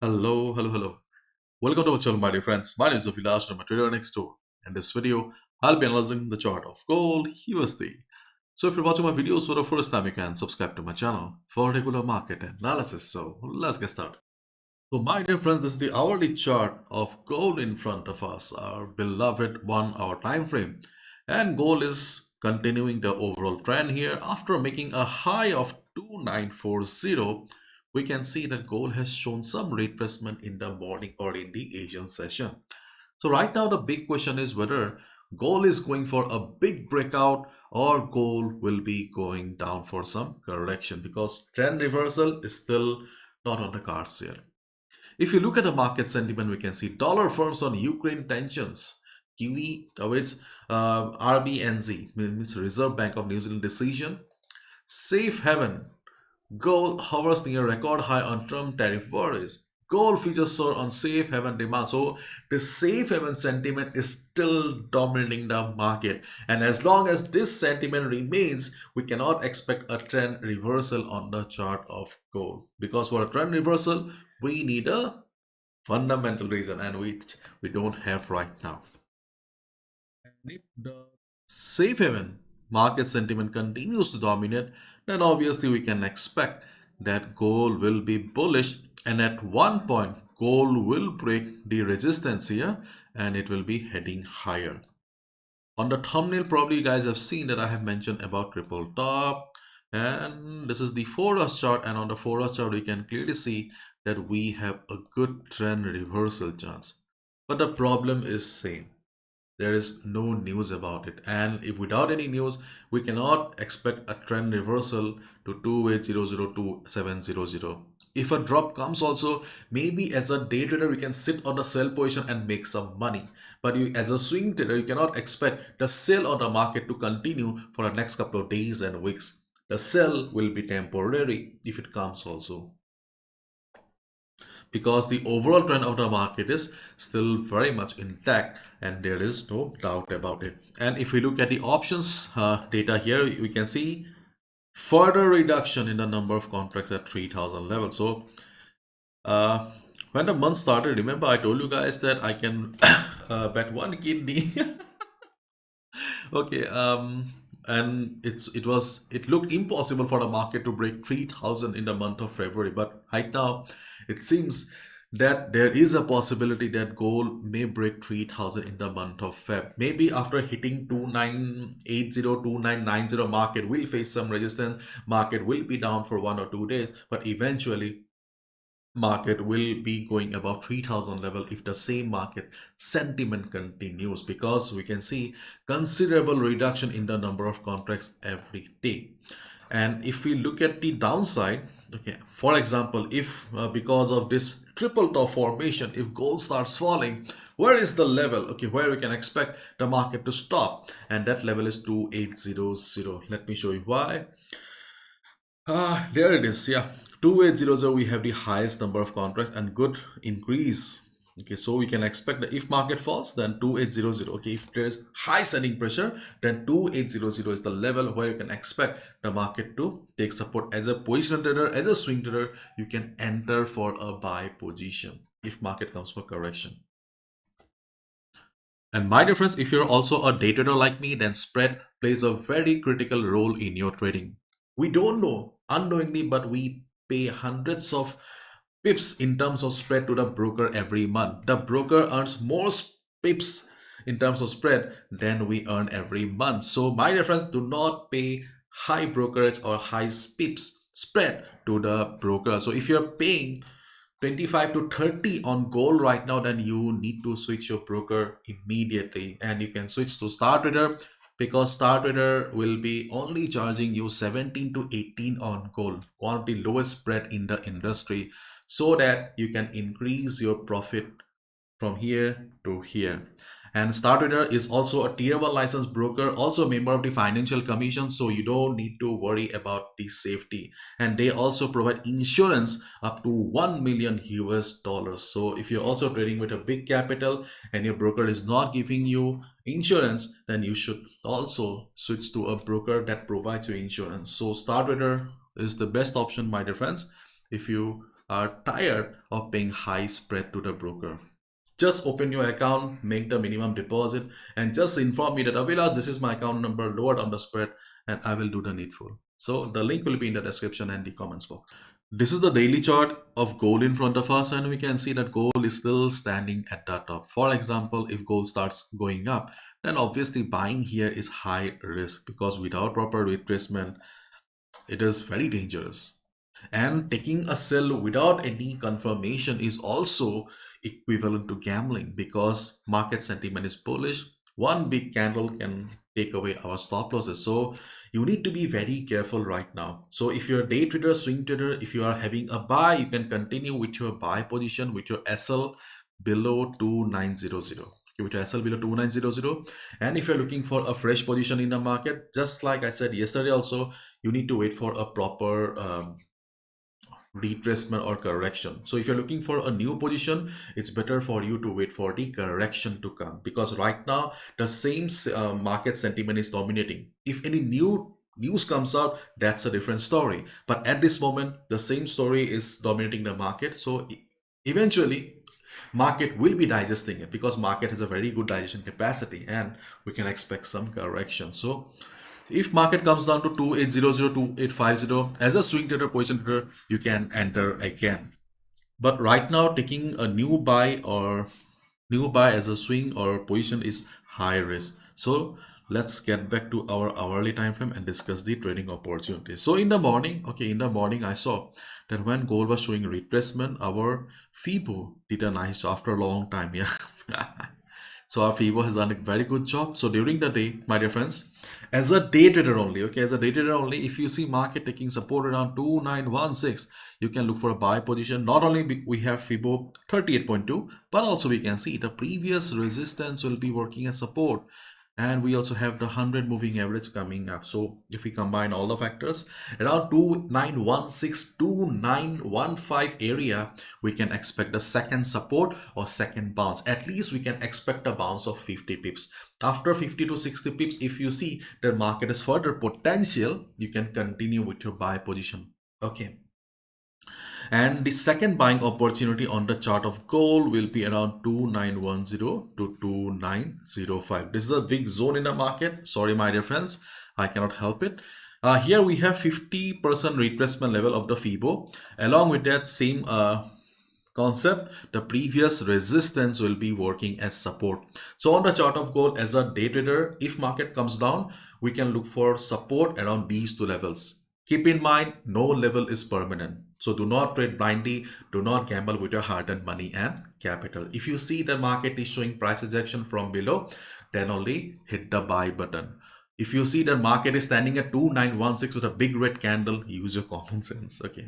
Hello. Welcome to my channel, my dear friends. My name is Vilash, I'm a trader next door. In this video, I'll be analyzing the chart of gold USD. So if you're watching my videos for the first time, you can subscribe to my channel for regular market analysis. So let's get started. So my dear friends, this is the hourly chart of gold in front of us, our beloved 1 hour time frame. And gold is continuing the overall trend here after making a high of 2940. We can see that gold has shown some retracement in the morning or in the Asian session. So right now the big question is whether gold is going for a big breakout or gold will be going down for some correction, because trend reversal is still not on the cards here. If you look at the market sentiment, we can see dollar firms on Ukraine tensions. Kiwi awaits RBNZ, means Reserve Bank of New Zealand decision. Safe haven. Gold hovers near record high on Trump tariff worries. Gold features soar on safe haven demand. So the safe haven sentiment is still dominating the market. And as long as this sentiment remains, we cannot expect a trend reversal on the chart of gold. Because for a trend reversal, we need a fundamental reason, and we don't have right now. And if the safe haven market sentiment continues to dominate, then obviously we can expect that gold will be bullish, and at one point gold will break the resistance here and it will be heading higher. On the thumbnail, probably you guys have seen that I have mentioned about triple top, and this is the 4-hour chart, and on the 4-hour chart we can clearly see that we have a good trend reversal chance. But the problem is same. There is no news about it, and if without any news we cannot expect a trend reversal to 2800 to 700. If a drop comes also, maybe as a day trader we can sit on a sell position and make some money, but you as a swing trader you cannot expect the sell on the market to continue for the next couple of days and weeks. The sell will be temporary if it comes also, because the overall trend of the market is still very much intact, and there is no doubt about it. And if we look at the options data here, we can see further reduction in the number of contracts at 3000 level. So uh, when the month started, remember I told you guys that I can bet one kidney. Okay, and it looked impossible for the market to break 3000 in the month of February, but right now it seems that there is a possibility that gold may break 3000 in the month of Feb. Maybe after hitting 2980, 2990, market will face some resistance, market will be down for 1 or 2 days, but eventually market will be going above 3000 level if the same market sentiment continues, because we can see considerable reduction in the number of contracts every day. And if we look at the downside, okay, for example, if because of this triple top formation, if gold starts falling, where is the level, okay, where we can expect the market to stop? And that level is 2800. Let me show you why. There it is. Yeah, 2800. We have the highest number of contracts and good increase. Okay, so we can expect that if market falls, then 2800. Okay, if there is high selling pressure, then 2800 is the level where you can expect the market to take support. As a position trader, as a swing trader, you can enter for a buy position if market comes for correction. And my dear friends, if you're also a day trader like me, then spread plays a very critical role in your trading. We don't know unknowingly, but we pay hundreds of pips in terms of spread to the broker every month. The broker earns more pips in terms of spread than we earn every month. So my dear friends, do not pay high brokerage or high pips spread to the broker. So if you're paying 25 to 30 on gold right now, then you need to switch your broker immediately, and you can switch to Star Trader, because Star Trader will be only charging you 17 to 18 on gold, one of the lowest spread in the industry, so that you can increase your profit from here to here. And Star Trader is also a tier 1 licensed broker, also a member of the Financial Commission, so you don't need to worry about the safety. And they also provide insurance up to 1 million US dollars. So if you're also trading with a big capital and your broker is not giving you insurance, then you should also switch to a broker that provides you insurance. So Star Trader is the best option, my dear friends, if you are tired of paying high spread to the broker. Just open your account, make the minimum deposit, and just inform me that Avilas, this is my account number, lower down the spread, and I will do the needful. So the link will be in the description and the comments box. This is the daily chart of gold in front of us, and we can see that gold is still standing at the top. For example, if gold starts going up, then obviously buying here is high risk, because without proper retracement, it is very dangerous. And taking a sell without any confirmation is also equivalent to gambling, because market sentiment is bullish. One big candle can take away our stop losses. So you need to be very careful right now. So if you're a day trader, swing trader, if you are having a buy, you can continue with your buy position with your SL below 2900. Okay, with your SL below 2900. And if you're looking for a fresh position in the market, just like I said yesterday also, you need to wait for a proper retracement or correction. So if you're looking for a new position, it's better for you to wait for the correction to come, because right now the same market sentiment is dominating. If any new news comes out, that's a different story, but at this moment the same story is dominating the market. So eventually market will be digesting it, because market has a very good digestion capacity, and we can expect some correction. So if market comes down to 2800, 2850, as a swing trader, position trader, you can enter again. But right now, taking a new buy as a swing or position is high risk. So let's get back to our hourly time frame and discuss the trading opportunities. So in the morning, okay, in the morning I saw that when gold was showing retracement, our FEB did a nice job after a long time. Yeah. So our FEB has done a very good job. So during the day, my dear friends, as a day trader only, okay, as a day trader only, if you see market taking support around 2916, you can look for a buy position. Not only we have FIBO 38.2, but also we can see the previous resistance will be working as support, and we also have the 100 moving average coming up. So if we combine all the factors, around 2916 2915 area, we can expect a second support or second bounce. At least we can expect a bounce of 50 pips. After 50 to 60 pips, if you see the market is further potential, you can continue with your buy position. Okay. And the second buying opportunity on the chart of gold will be around 2910 to 2905. This is a big zone in the market. Sorry, my dear friends, I cannot help it. Here we have 50% retracement level of the FIBO. Along with that same concept, the previous resistance will be working as support. So on the chart of gold, as a day trader, if market comes down, we can look for support around these two levels. Keep in mind, no level is permanent. So do not trade blindly, do not gamble with your hard-earned money and capital. If you see the market is showing price rejection from below, then only hit the buy button. If you see the market is standing at 2916 with a big red candle, use your common sense. Okay.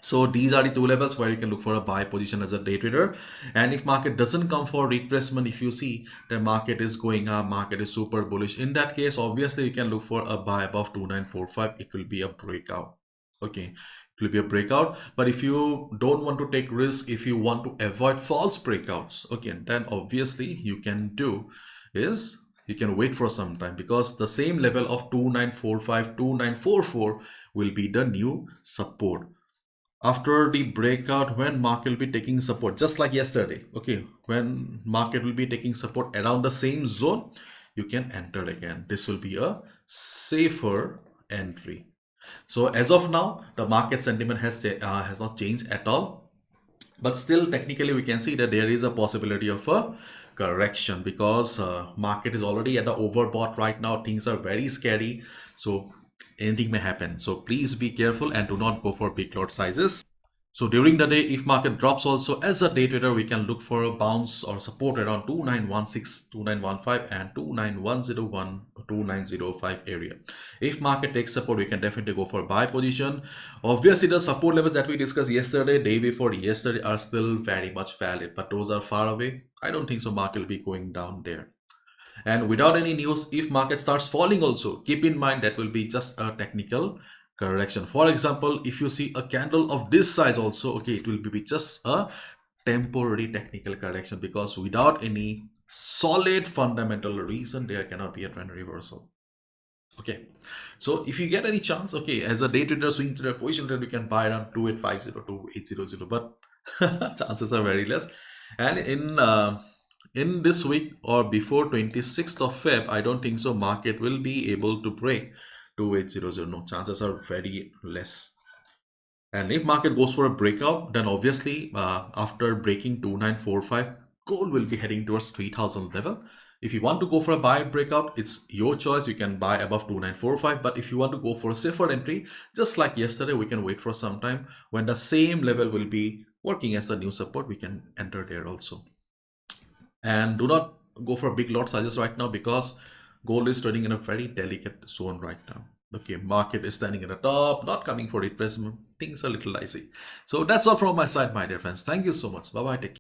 So these are the two levels where you can look for a buy position as a day trader. And if market doesn't come for retracement, if you see the market is going up, market is super bullish, in that case, obviously you can look for a buy above 2945. It will be a breakout. Okay, it will be a breakout. But if you don't want to take risk, if you want to avoid false breakouts, okay, then obviously you can do is you can wait for some time, because the same level of 2945 2944 will be the new support. After the breakout, when market will be taking support, just like yesterday, okay, when market will be taking support around the same zone, you can enter again. This will be a safer entry. So as of now, the market sentiment has not changed at all, but still technically we can see that there is a possibility of a correction, because market is already at the overbought right now. Things are very scary, so anything may happen. So please be careful and do not go for big lot sizes. So during the day, if market drops also, as a day trader, we can look for a bounce or support around 2916, 2915 and 29101, 2905 area. If market takes support, we can definitely go for buy position. Obviously, the support levels that we discussed yesterday, day before yesterday, are still very much valid, but those are far away. I don't think so market will be going down there. And without any news, if market starts falling also, keep in mind that will be just a technical correction. For example, if you see a candle of this size also, okay, it will be just a temporary technical correction, because without any solid fundamental reason, there cannot be a trend reversal. Okay, so if you get any chance, okay, as a day trader, swing trader, position trader, you can buy around 2850 to 2800, but chances are very less. And in this week or before 26th of Feb, I don't think so market will be able to break 2800. No, chances are very less. And if market goes for a breakout, then obviously after breaking 2945, gold will be heading towards 3000 level. If you want to go for a buy breakout, it's your choice. You can buy above 2945. But if you want to go for a safer entry, just like yesterday, we can wait for some time. When the same level will be working as a new support, we can enter there also. And do not go for big lot sizes right now because gold is trading in a very delicate zone right now. Okay, market is standing at the top, not coming for retracement. Things are a little dicey. So that's all from my side, my dear friends. Thank you so much. Bye bye. Take care.